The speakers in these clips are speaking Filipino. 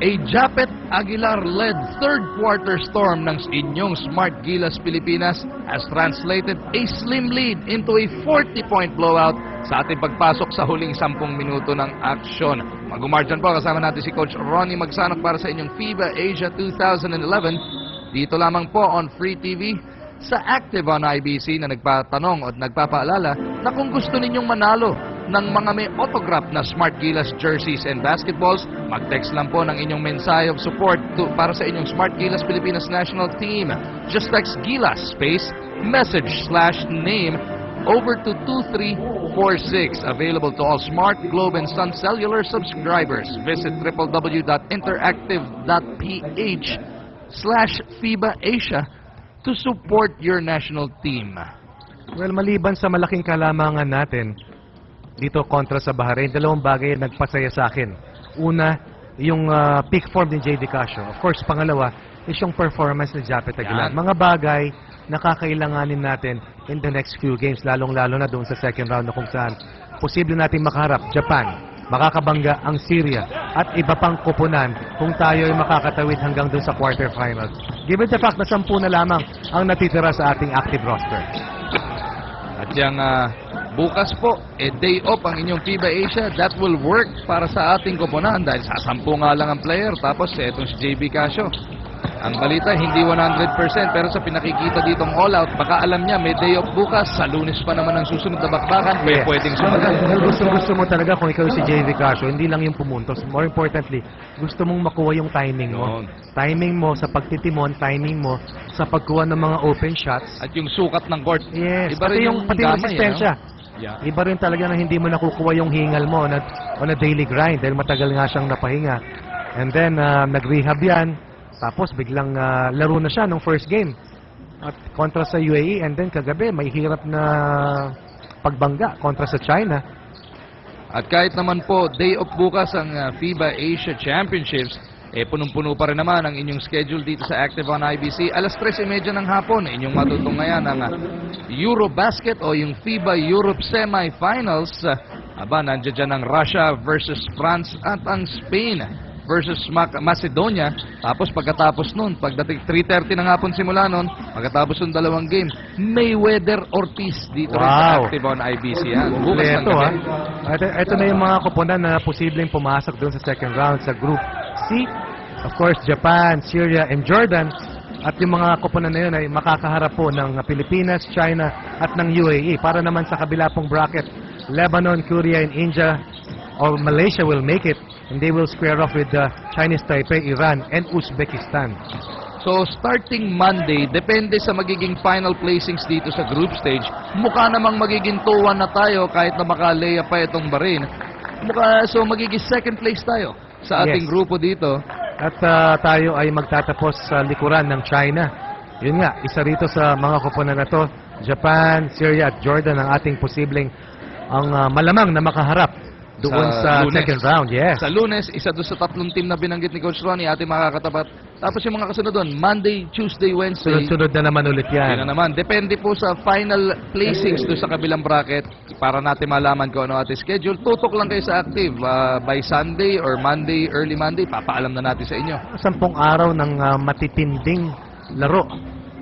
A Japet Aguilar-led third quarter storm ng inyong Smart Gilas Pilipinas has translated a slim lead into a 40-point blowout sa ating pagpasok sa huling 10 minuto ng aksyon. Mag-umarjan po, kasama natin si Coach Ronnie Magsanok para sa inyong FIBA Asia 2011. Dito lamang po on Free TV sa Active on IBC na nagpatanong at nagpapaalala na kung gusto ninyong manalo ng mga may autograph na Smart Gilas jerseys and basketballs, mag-text lang po ng inyong mensahe of support para sa inyong Smart Gilas Pilipinas National Team. Just text Gilas space message/name over to 2346. Available to all Smart, Globe, and Sun Cellular subscribers. Visit www.interactive.ph/FIBA Asia to support your national team. Well, maliban sa malaking kalamangan natin dito kontra sa Bahrain, dalawang bagay ang nagpasaya sa akin. Una, yung peak form ni J.D. Casio. Of course, pangalawa is yung performance ni Japet Aguilar. Mga bagay na kakailanganin natin in the next few games, lalong-lalo na doon sa second round na kung saan posible natin makaharap Japan, makakabangga ang Syria, at iba pang kupunan kung tayo ay makakatawid hanggang doon sa quarterfinals. Given the fact na 10 na lamang ang natitira sa ating active roster. At yung bukas po, day off ang inyong FIBA Asia. That will work para sa ating koponan dahil sa 10 nga lang ang player. Tapos etong si JB Casio. Ang balita, hindi 100% pero sa pinakikita ditong all-out, baka alam niya may day off bukas. Sa Lunes pa naman ang susunod na bakbakan. Yes. Pwedeng sumunod. Gusto mo talaga kung ikaw si JV Casio, hindi lang yung pumuntos. More importantly, gusto mong makuha yung timing mo. Timing mo sa pagtitimon, timing mo sa pagkuha ng mga open shots. At yung sukat ng court. Yes, Iba rin yung pati yung resistensya. Yeah. Iba rin talaga na hindi mo nakukuha yung hingal mo on a daily grind dahil matagal nga siyang napahinga. And then, nag-rehab yan. Tapos biglang laro na siya nung first game. At kontra sa UAE. And then kagabi, may hirap na pagbangga kontra sa China. At kahit naman po, day off bukas ang FIBA Asia Championships, punong-puno pa rin naman ang inyong schedule dito sa Active on IBC. Alas 3:30 ng hapon, inyong matutunghayan ang Eurobasket o yung FIBA Europe Semifinals. Nandiyan dyan ang Russia versus France at ang Spain versus Macedonia. Tapos pagkatapos nun, pagdating 3:30 ng hapon simula nun, pagkatapos ng dalawang game, Mayweather Ortiz dito rin sa Active on IBC. Bukas ng gabi. Ito na yung mga koponan na posibleng pumasok doon sa second round sa Group C. Of course, Japan, Syria, and Jordan. At yung mga koponan na yun ay makakaharap po ng Pilipinas, China, at ng UAE. Para naman sa kabila pong bracket, Lebanon, Korea, and India, or Malaysia will make it. And they will square off with Chinese Taipei, Iran, and Uzbekistan. So, starting Monday, depende sa magiging final placings dito sa group stage. Mukha namang magiging 2-1 na tayo kahit na makalaya pa itong Bahrain. So, magiging second place tayo sa ating grupo dito. At tayo ay magtatapos sa likuran ng China. Yun nga, isa rito sa mga koponan na to, Japan, Syria, at Jordan ang ating posibleng ang malamang na makaharap doon sa second round. Yes. Sa Lunes, isa doon sa 3 team na binanggit ni Coach Ronnie, ating makakatapat. Tapos yung mga kasunod doon, Monday, Tuesday, Wednesday. Sunod na naman ulit yan. Yun na naman. Depende po sa final placings doon sa kabilang bracket para natin malaman kung ano ating schedule. Tutok lang kayo sa Active. By Sunday or Monday, early Monday, papaalam na natin sa inyo. 10 araw ng matitinding laro.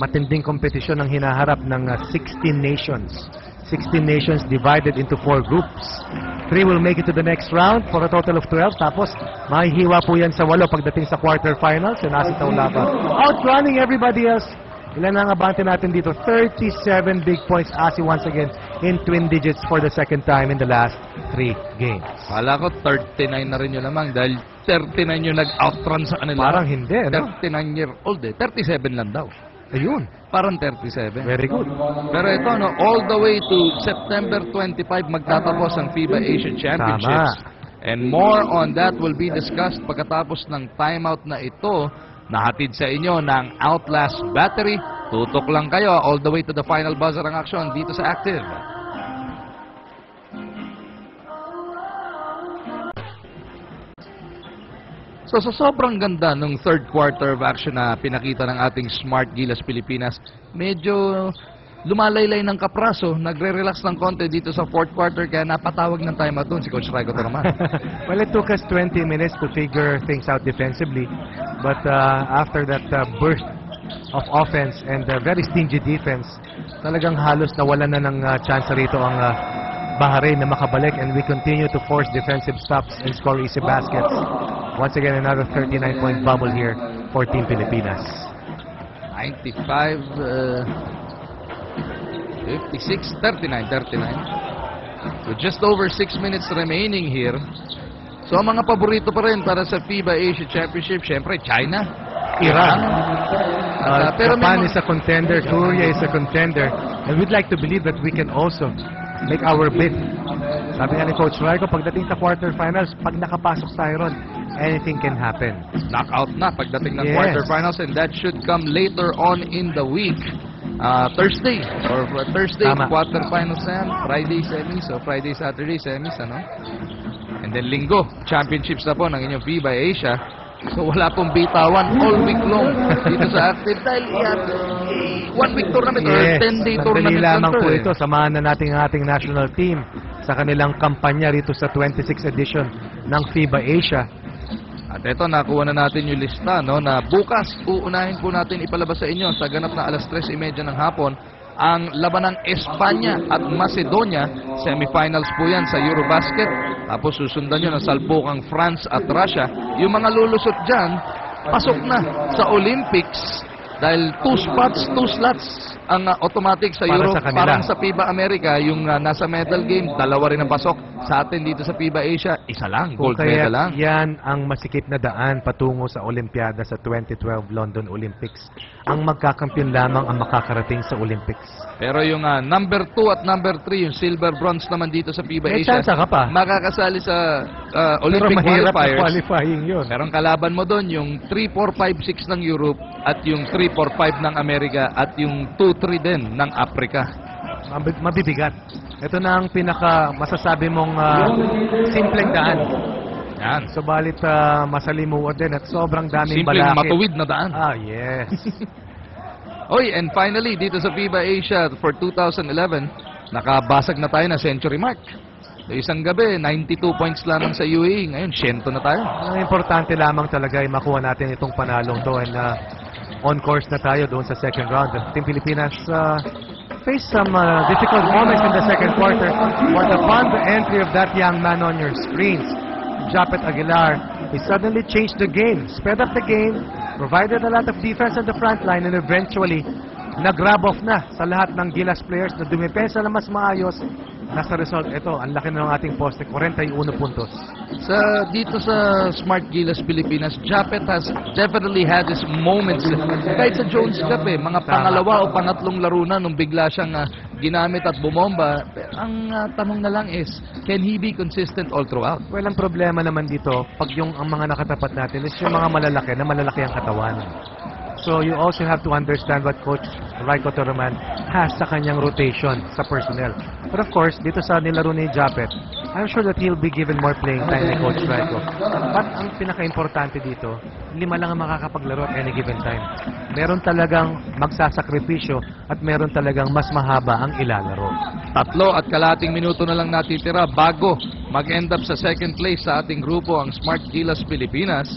Matinding kompetisyon ang hinaharap ng 16 nations. 16 nations divided into 4 groups. 3 will make it to the next round for a total of 12. Tapos, mahihiwa po yan sa 8 pagdating sa quarterfinals. Yung nasa Taulaba. Outrunning everybody else. Ilan ang abante natin dito? 37 big points. ASI once again in twin digits for the second time in the last 3 games. Kala ko 39 na rin yun lamang dahil 39 yung nag-outrun sa kanila. Parang hindi, no? 39-year-old 37 lang daw. Ayun. Parang 37. Very good. Pero ito, no, all the way to September 25, magtatapos ang FIBA Asian Championships. And more on that will be discussed pagkatapos ng timeout na ito na hatid sa inyo ng Outlast Battery. Tutok lang kayo all the way to the final buzzer ang aksyon dito sa Active. So sa sobrang ganda ng third quarter of action na pinakita ng ating Smart Gilas Pilipinas, medyo lumalaylay ng kapraso, nagre-relax ng konti dito sa fourth quarter, kaya napatawag ng timeout doon si Coach Raiko Torman. Well, it took us 20 minutes to figure things out defensively. But after that burst of offense and very stingy defense, talagang halos nawalan na ng chance rito ang Bahrain na makabalik, and we continue to force defensive stops and score easy baskets. Once again, another 39-point bubble here for Team Pilipinas. 56, 39. With just over 6 minutes remaining here. So, ang mga paborito pa rin para sa FIBA Asia Championship, syempre, China, Iran. pero Japan is a contender, Korea is a contender, and we'd like to believe that we can also make our bid. Sabi nga ni Coach Raiko, pagdating sa quarterfinals, pag nakapasok tayo ron, anything can happen. knockout na pagdating ng Yes. quarterfinals, and that should come later on in the week. Thursday Tama. quarterfinals na yan. Friday semis, so Friday, Saturday semis, ano? And then linggo, championships na po ng inyong FIBA Asia. So wala pong bitawan all week long dito sa active dahil yan, 1 week tournament or 10-day tournament sandali lamang lang po to, ito. Samahan na natin ang ating national team sa kanilang kampanya rito sa 26th edition ng FIBA Asia. At ito, nakuha na natin yung lista, no, na bukas uunahin po natin ipalabas sa inyo sa ganap na alas 3:30 ng hapon ang laban ng Espanya at Macedonia. Semifinals po yan sa Eurobasket. Tapos susundan nyo ng salpukang France at Russia. Yung mga lulusot dyan, pasok na sa Olympics dahil 2 slots ang automatic sa Para Euro. sa kanila. Parang sa FIBA America, yung nasa medal game, 2 rin ang pasok. Sa atin dito sa FIBA Asia, 1 lang, Kung gold kaya medal lang. yan ang masikip na daan patungo sa Olympiada sa 2012 London Olympics. Ang magkakampiyon lamang ang makakarating sa Olympics. Pero yung number 2 at number 3, yung silver bronze naman dito sa FIBA May Asia, chance ka pa. makakasali sa Olympic Pero mahirap na qualifiers. qualifying yun. Pero ang kalaban mo doon, yung 3, 4, 5, 6 ng Europe at yung 3, 4, 5 ng Amerika at yung 2, 3 din ng Africa. Mabibigat. Ito na ang pinaka masasabi mong simpleng daan. Yan. Subalit masalimuot din at sobrang daming Simpleng balakid. matuwid na daan. Yes. Oy, and finally, dito sa FIBA Asia for 2011, nakabasag na tayo na century mark. So, isang gabi, 92 points lamang sa UAE. Ngayon, 100 na tayo. Ang importante lamang talaga ay makuha natin itong panalong to, and on course na tayo doon sa second round. The Team Pilipinas faced some difficult moments in the second quarter, but upon the entry of that young man on your screens, Japet Aguilar, he suddenly changed the game, sped up the game, provided a lot of defense on the front line, and eventually nag-grab off na sa lahat ng Gilas players na dumipensa na mas maayos. Nasa result, ito, ang laki na ng ating poste, 41 puntos. Dito sa Smart Gilas Pilipinas, Japet has definitely had his moments. Kahit sa Jones Cup, mga pangalawa o pangatlong laro na nung bigla siyang ginamit at bumomba. Ang tanong na lang is, can he be consistent all throughout? Well, ang problema naman dito, pag ang mga nakatapat natin is yung mga malalaki na malalaki ang katawan. So you also have to understand what Coach Raiko Torman has sa kanyang rotation sa personnel. But of course, dito sa nilaro ni Japet, I'm sure that he'll be given more playing time ni Coach Raiko. But ang pinaka-importante dito, 5 lang ang makakapaglaro at any given time. Meron talagang magsasakripisyo at meron talagang mas mahaba ang ilalaro. 3.5 minuto na lang natitira bago mag-end up sa second place sa ating grupo ang Smart Gilas Pilipinas.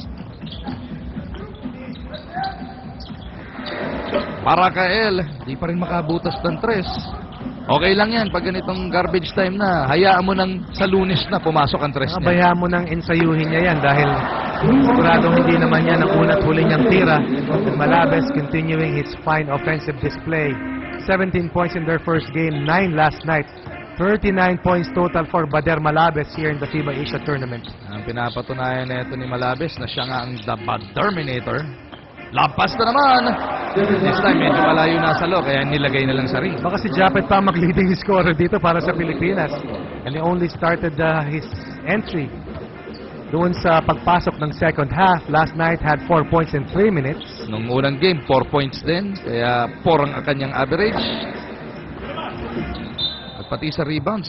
Parakael, di pa rin makabutas ng 3. Okay lang yan, pag ganitong garbage time na, hayaan mo nang sa Lunes na pumasok ang 3 niya. Bayaan mo nang ensayuhin niya yan dahil siguradong hindi naman yan ang una't huli niyang tira. And Malabes continuing its fine offensive display. 17 points in their first game, 9 last night. 39 points total for Bader Malabes here in the FIBA Asia Tournament. Ang pinapatunayan na ito ni Malabes na siya nga ang The Terminator. Lampas na naman! This time, medyo malayo na sa loob, kaya nilagay na lang sa ring. Baka si Japet pa mag-leading scorer dito para sa Pilipinas. And he only started his entry doon sa pagpasok ng second half. Last night had 4 points in 3 minutes. Nung unang game, 4 points din, kaya 4 ang kanyang average. At pati sa rebounds,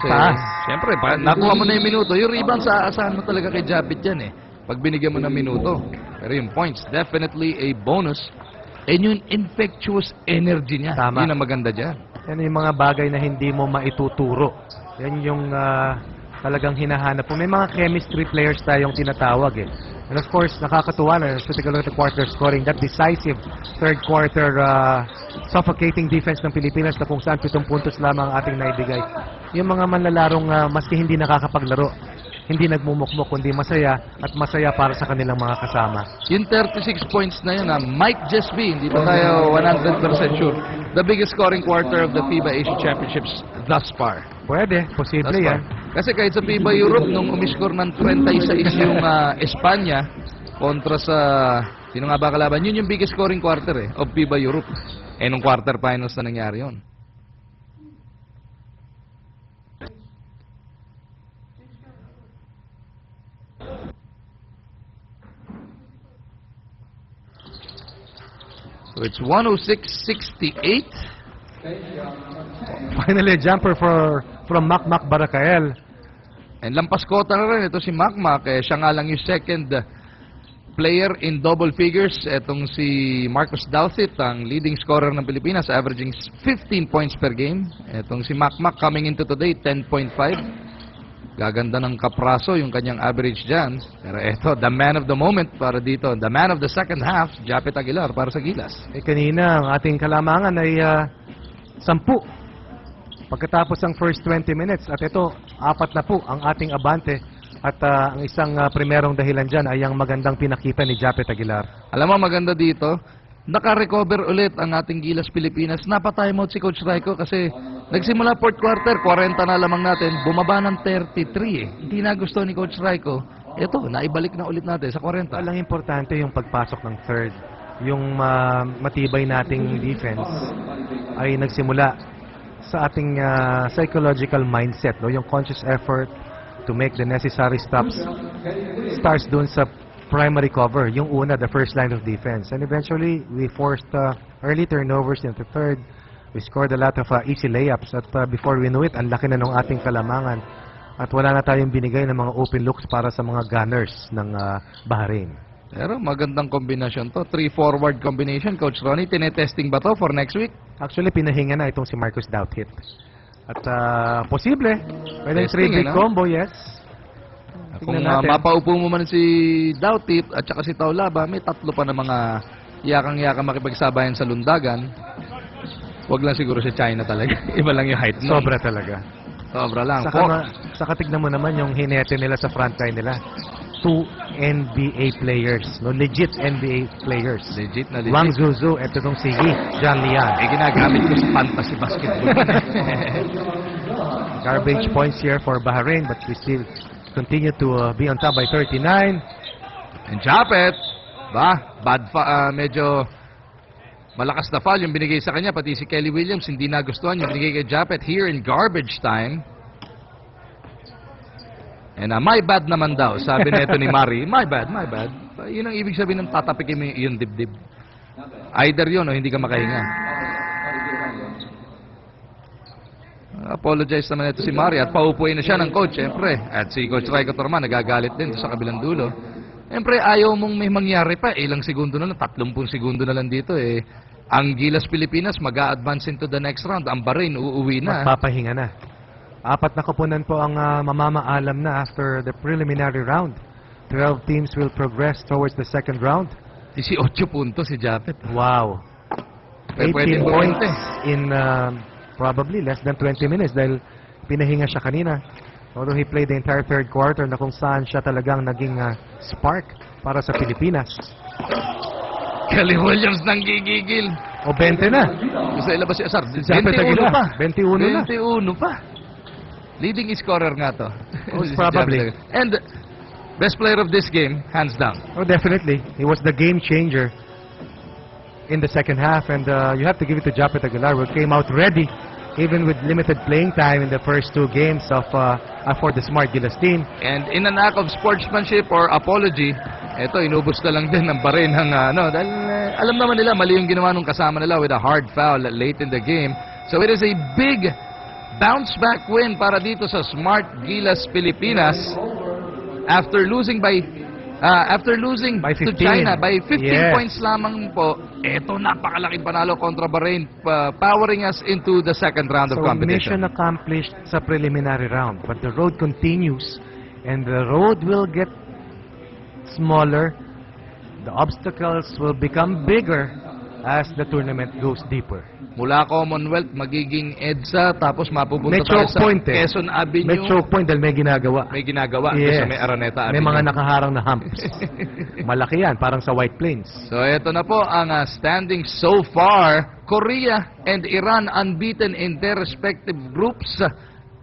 siyempre, nakuha mo na yung minuto. Yung rebounds, aasahan mo talaga kay Japet yan pag binigyan mo ng minuto. Pero yung points, definitely a bonus. And yung infectious energy niya, Tama. yun ang maganda dyan. Yan yung mga bagay na hindi mo maituturo. Yan yung talagang hinahanap po. May mga chemistry players tayong tinatawag eh. And of course, nakakatuwa na, particularly the quarter scoring, that decisive third quarter suffocating defense ng Pilipinas na kung saan 7 puntos lamang ang ating naibigay. Yung mga manlalarong maski hindi nakakapaglaro, hindi nagmumukmok, kundi masaya at masaya para sa kanilang mga kasama. Yung 36 points na yun, might just be, hindi pa tayo 100% sure, the biggest scoring quarter of the FIBA Asia Championships thus far. Pwede, posible yan. Kasi kahit sa FIBA Europe, nung umiscore ng 36 yung Espanya kontra sa, sino nga ba kalaban? Yun yung biggest scoring quarter of FIBA Europe. Nung quarterfinals na nangyari yun. So it's 106-68. Finally, a jumper from Makmak Barakael. And lampas kota na rin ito si Makmak. Siya nga lang yung second player in double figures. Itong si Marcus Douthit, ang leading scorer ng Pilipinas, averaging 15 points per game. Itong si Makmak coming into today, 10.5. Gaganda ng kapraso yung kanyang average dyan. Pero eto, the man of the moment para dito. The man of the second half, Japet Aguilar para sa Gilas. Kanina, ang ating kalamangan ay 10. Pagkatapos ang first 20 minutes. At ito, 4 na po ang ating abante. At ang isang primerong dahilan dyan ay ang magandang pinakita ni Japet Aguilar. Alam mo, maganda dito, naka-recover ulit ang ating Gilas Pilipinas. Napa-timeout si Coach Raico kasi nagsimula fourth quarter, 40 na lamang natin, bumaba ng 33 Hindi na gusto ni Coach Raico. Ito, naibalik na ulit natin sa 40. Walang importante yung pagpasok ng third. Yung matibay nating defense ay nagsimula sa ating psychological mindset, no? Yung conscious effort to make the necessary stops starts dun sa primary cover, yung una, the first line of defense. And eventually, we forced early turnovers in the third. We scored a lot of easy layups. At before we knew it, ang laki na ng ating kalamangan. At wala na tayong binigay ng mga open looks para sa mga gunners ng Bahrain. Pero magandang kombinasyon to. 3-forward combination. Coach Ronnie, tinetesting ba to for next week? Actually, pinahinga na itong si Marcus Douthit. At posible. Pwede Testing, 3-big combo, yes. Kung mapaupo mo man si Douthit at saka si Taulaba, may 3 pa na mga yakang-yakang makipagsabayan sa lundagan. Huwag lang siguro si China talaga. Iba lang yung height nun. Sobra talaga. Sobra lang. Saka tignan mo naman yung hinete nila sa frontline nila. 2 NBA players. No, legit NBA players. Legit na legit. Wang Zuzu, eto tong si John Lian. Ginagamit ko sa fantasy basketball. Garbage points here for Bahrain, but we still continue to be on top by 39. And Japet, medyo malakas na foul yung binigay sa kanya, pati si Kelly Williams hindi nagustuhan yung binigay kay Japet here in garbage time. And my bad naman daw, sabi nito ni Mari, my bad. Yun ang ibig sabihin ng tatapikin mo yung dibdib. Either yun o hindi ka makahinga. Apologize naman ito si Mari at paupuin na siya ng coach, siyempre. At si Coach Raico Torman nagagalit din sa kabilang dulo. Siyempre, ayaw mong may mangyari pa. Ilang segundo na lang, 30 segundo na lang dito eh. Ang Gilas Pilipinas mag-a-advance into the next round. Ang Bahrain uuwi na. Magpapahinga na. 4 na koponan po ang mamamaalam na after the preliminary round. 12 teams will progress towards the second round. 18 puntos si Japet. Wow. 18 points in probably less than 20 minutes dahil pinahinga siya kanina. Although he played the entire third quarter na kung saan siya talagang naging spark para sa Pilipinas. Kelly Williams nang gigigil. O 20 na. Gusto ilabas si Asar. 21 pa. 21 pa. Leading scorer nga to. Most probably. And best player of this game, hands down. Oh, definitely. He was the game changer in the second half. And you have to give it to Japet Aguilar, who came out ready, even with limited playing time in the first 2 games of for the Smart Gilas team. And in an act of sportsmanship or apology, eto, inubos na lang din ng Bahrain ng dahil alam naman nila, mali yung ginawa nung kasama nila with a hard foul late in the game. So it is a big bounce-back win para dito sa Smart Gilas Pilipinas after losing by After losing By to 15. China by 15 Yes. points lamang po, eto napakalaking panalo kontra Bahrain, powering us into the second round of So competition. mission accomplished sa preliminary round, but the road continues and the road will get smaller. The obstacles will become bigger as the tournament goes deeper. Mula Commonwealth, magiging EDSA, tapos mapupunta May tayo choke sa point eh. Quezon Avenue. May choke point dahil may ginagawa. May ginagawa doon Yes. sa may Araneta May Avenue. mga nakaharang na humps. Malaki yan, parang sa White Plains. So ito na po ang standing so far. Korea and Iran unbeaten in their respective groups.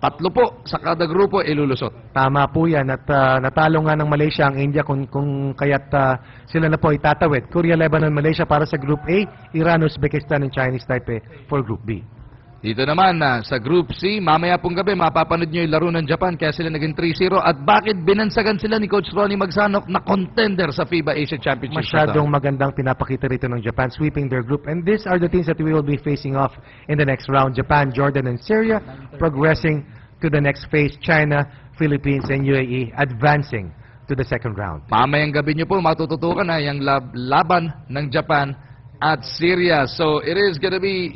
Tatlo po sa kada grupo ilulusot. Tama po yan at natalo nga ng Malaysia ang India kung kaya't sila na po itatawid. Korea, Lebanon, Malaysia para sa Group A, Iran, Uzbekistan, and Chinese Taipei for Group B. Dito naman sa Group C, mamaya pong gabi mapapanood nyo yung laro ng Japan kaya sila naging 3-0 at bakit binansagan sila ni Coach Ronnie Magsanok na contender sa FIBA Asia Championship. Masyadong magandang pinapakita rito ng Japan, sweeping their group. And these are the teams that we will be facing off in the next round. Japan, Jordan, and Syria progressing to the next phase. China, Philippines, and UAE advancing to the second round. Mamayang gabi nyo po matututukan na yung laban ng Japan at Syria. So it is gonna be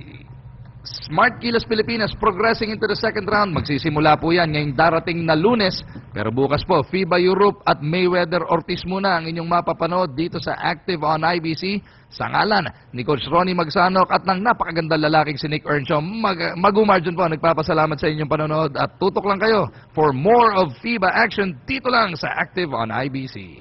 Smart Gilas Pilipinas progressing into the second round. Magsisimula po yan ngayong darating na Lunes. Pero bukas po, FIBA Europe at Mayweather Ortiz muna ang inyong mapapanood dito sa Active on IBC sa ngalan ni Coach Ronnie Magsanok at ng napakagandang lalaking si Nick Earnshaw. Mag-umargin po, nagpapasalamat sa inyong panonood at tutok lang kayo for more of FIBA action dito lang sa Active on IBC.